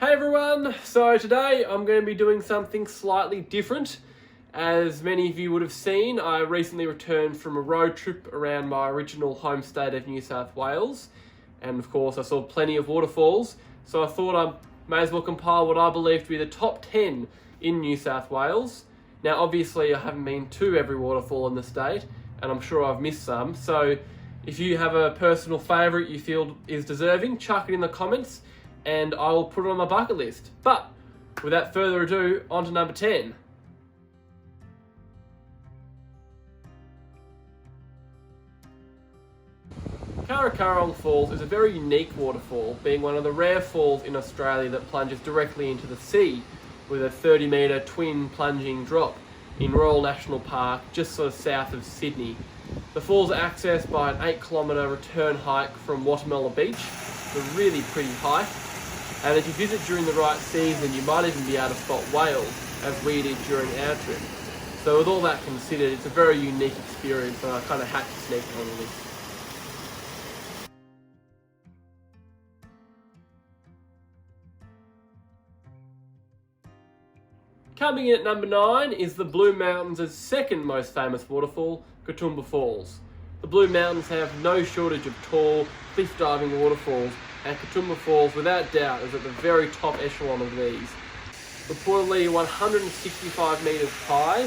Hey everyone, so today I'm going to be doing something slightly different. As many of you would have seen, I recently returned from a road trip around my original home state of New South Wales, and of course I saw plenty of waterfalls, so I thought I may as well compile what I believe to be the top 10 in New South Wales. Now obviously I haven't been to every waterfall in the state, and I'm sure I've missed some, so if you have a personal favourite you feel is deserving, chuck it in the comments and I will put it on my bucket list. But without further ado, on to number 10. Karakarong Falls is a very unique waterfall, being one of the rare falls in Australia that plunges directly into the sea with a 30-metre twin plunging drop in Royal National Park just sort of south of Sydney. The falls are accessed by an 8-kilometre return hike from Waterfalls Beach. It's a really pretty hike, and if you visit during the right season you might even be able to spot whales, as we did during our trip. So with all that considered, it's a very unique experience and I kind of had to sneak it on the list. Coming in at number 9 is the Blue Mountains' second most famous waterfall, Katoomba Falls. The Blue Mountains have no shortage of tall, cliff diving waterfalls, and Katoomba Falls without doubt is at the very top echelon of these. Reportedly 165 metres high,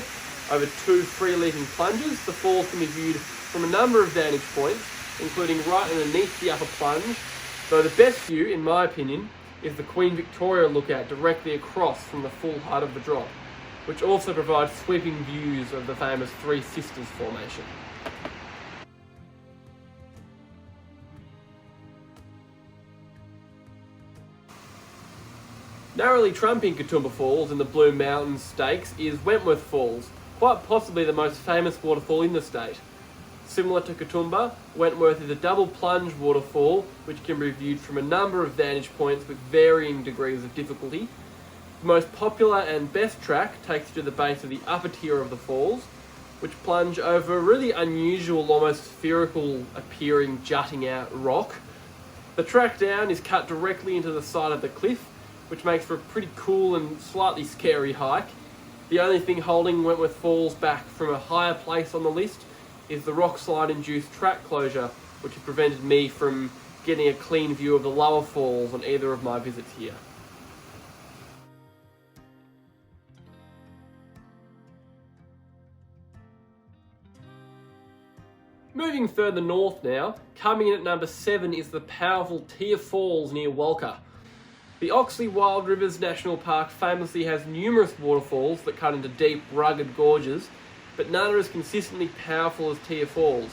over 2 free-leaping plunges, the falls can be viewed from a number of vantage points, including right underneath the upper plunge, though the best view, in my opinion, is the Queen Victoria lookout directly across from the full height of the drop, which also provides sweeping views of the famous Three Sisters formation. Narrowly trumping Katoomba Falls in the Blue Mountains stakes is Wentworth Falls, quite possibly the most famous waterfall in the state. Similar to Katoomba, Wentworth is a double plunge waterfall which can be viewed from a number of vantage points with varying degrees of difficulty. The most popular and best track takes you to the base of the upper tier of the falls, which plunge over a really unusual, almost spherical appearing jutting out rock. The track down is cut directly into the side of the cliff, which makes for a pretty cool and slightly scary hike. The only thing holding Wentworth Falls back from a higher place on the list is the rock slide induced track closure, which has prevented me from getting a clean view of the lower falls on either of my visits here. Moving further north now, coming in at number 7 is the powerful Tear Falls near Walker. The Oxley Wild Rivers National Park famously has numerous waterfalls that cut into deep, rugged gorges, but none are as consistently powerful as Tear Falls.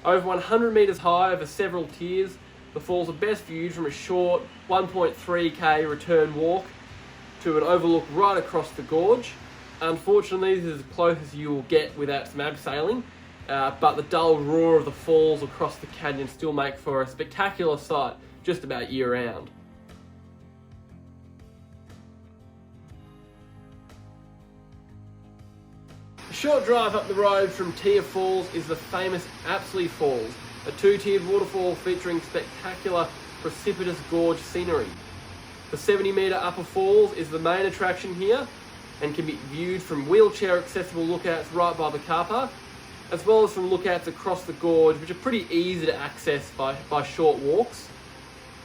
Over 100 metres high over several tiers, the falls are best viewed from a short 1.3k return walk to an overlook right across the gorge. Unfortunately, this is as close as you will get without some abseiling, but the dull roar of the falls across the canyon still make for a spectacular sight just about year round. A short drive up the road from Tear Falls is the famous Apsley Falls, a 2-tiered waterfall featuring spectacular precipitous gorge scenery. The 70-metre upper falls is the main attraction here and can be viewed from wheelchair accessible lookouts right by the car park, as well as from lookouts across the gorge, which are pretty easy to access by short walks.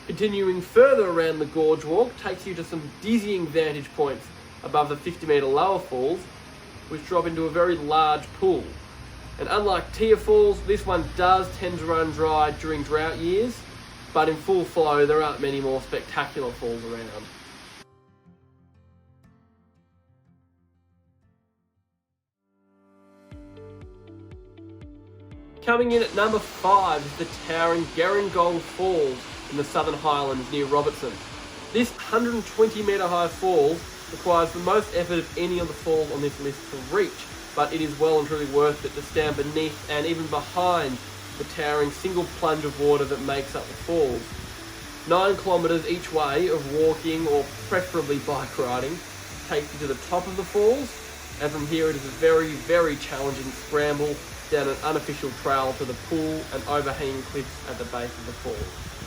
Continuing further around the gorge walk takes you to some dizzying vantage points above the 50-metre lower falls, which drop into a very large pool. And unlike Tear Falls, this one does tend to run dry during drought years, but in full flow there aren't many more spectacular falls around. Coming in at number 5 is the towering Gerringong Falls in the Southern Highlands near Robertson. This 120-metre high fall requires the most effort of any of the falls on this list to reach, but it is well and truly worth it to stand beneath and even behind the towering single plunge of water that makes up the falls. 9 kilometres each way of walking, or preferably bike riding, takes you to the top of the falls, and from here it is a very, very challenging scramble down an unofficial trail to the pool and overhanging cliffs at the base of the falls.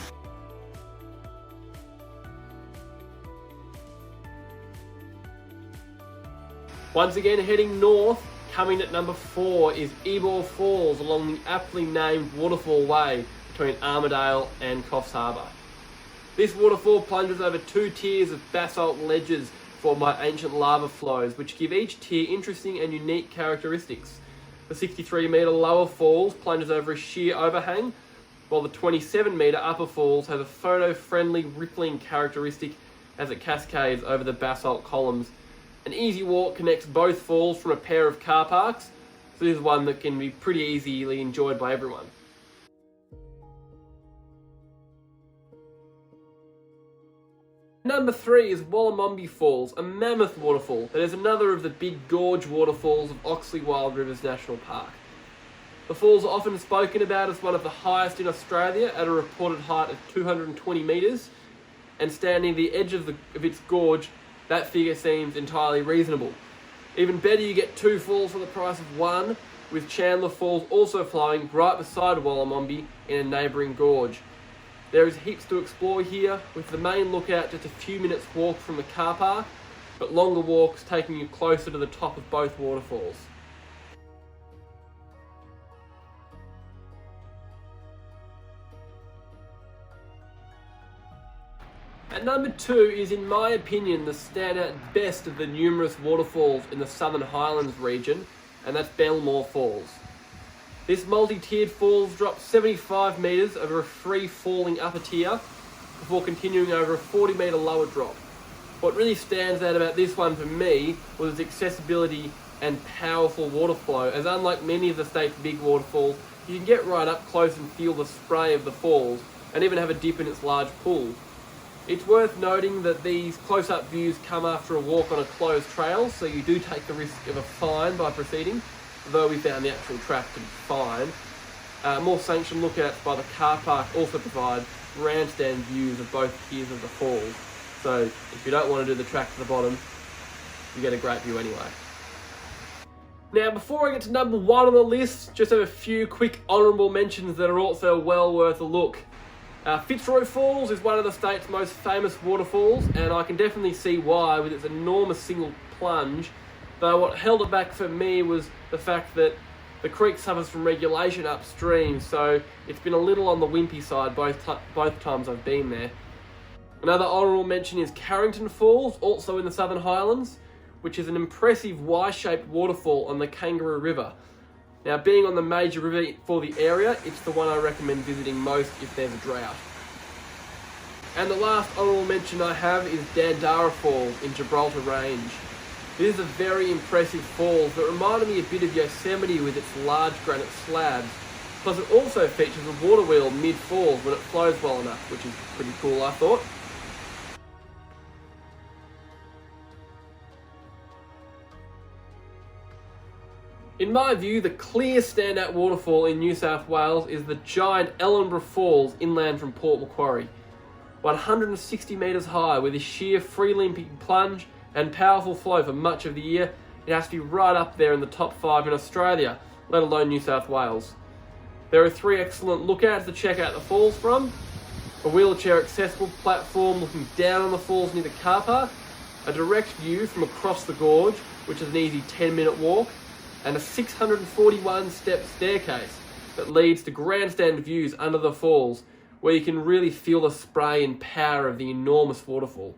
Once again, heading north, coming at number 4 is Ebor Falls along the aptly named Waterfall Way between Armidale and Coffs Harbour. This waterfall plunges over 2 tiers of basalt ledges formed by ancient lava flows, which give each tier interesting and unique characteristics. The 63-metre lower falls plunges over a sheer overhang, while the 27-metre upper falls has a photo-friendly rippling characteristic as it cascades over the basalt columns. An easy walk connects both falls from a pair of car parks, so this is one that can be pretty easily enjoyed by everyone. Number 3 is Wollomombi Falls, a mammoth waterfall that is another of the big gorge waterfalls of Oxley Wild Rivers National Park. The falls are often spoken about as one of the highest in Australia at a reported height of 220 metres, and standing at the edge of its gorge, that figure seems entirely reasonable. Even better, you get 2 falls for the price of 1, with Chandler Falls also flowing right beside Wollomombi in a neighbouring gorge. There is heaps to explore here, with the main lookout just a few minutes walk from the car park, but longer walks taking you closer to the top of both waterfalls. At number 2 is, in my opinion, the standout best of the numerous waterfalls in the Southern Highlands region, and that's Belmore Falls. This multi-tiered falls drops 75 metres over a free-falling upper tier before continuing over a 40-metre lower drop. What really stands out about this one for me was its accessibility and powerful water flow, as unlike many of the state's big waterfalls, you can get right up close and feel the spray of the falls, and even have a dip in its large pool. It's worth noting that these close-up views come after a walk on a closed trail, so you do take the risk of a fine by proceeding, though we found the actual track to be fine. More sanctioned lookouts by the car park also provide grandstand views of both tiers of the falls, so if you don't want to do the track to the bottom, you get a great view anyway. Now, before I get to number 1 on the list, just have a few quick honourable mentions that are also well worth a look. Fitzroy Falls is one of the state's most famous waterfalls, and I can definitely see why with its enormous single plunge, though what held it back for me was the fact that the creek suffers from regulation upstream, so it's been a little on the wimpy side both times I've been there. Another honourable mention is Carrington Falls, also in the Southern Highlands, which is an impressive Y-shaped waterfall on the Kangaroo River. Now, being on the major river for the area, it's the one I recommend visiting most if there's a drought. And the last honourable mention I have is Dandara Falls in Gibraltar Range. This is a very impressive falls that reminded me a bit of Yosemite with its large granite slabs. Plus it also features a water wheel mid-falls when it flows well enough, which is pretty cool, I thought. In my view, the clear standout waterfall in New South Wales is the giant Ellenborough Falls inland from Port Macquarie. 160 metres high with a sheer free-limping plunge and powerful flow for much of the year, it has to be right up there in the top 5 in Australia, let alone New South Wales. There are 3 excellent lookouts to check out the falls from: a wheelchair accessible platform looking down on the falls near the car park, a direct view from across the gorge, which is an easy 10-minute walk, and a 641-step staircase that leads to grandstand views under the falls, where you can really feel the spray and power of the enormous waterfall.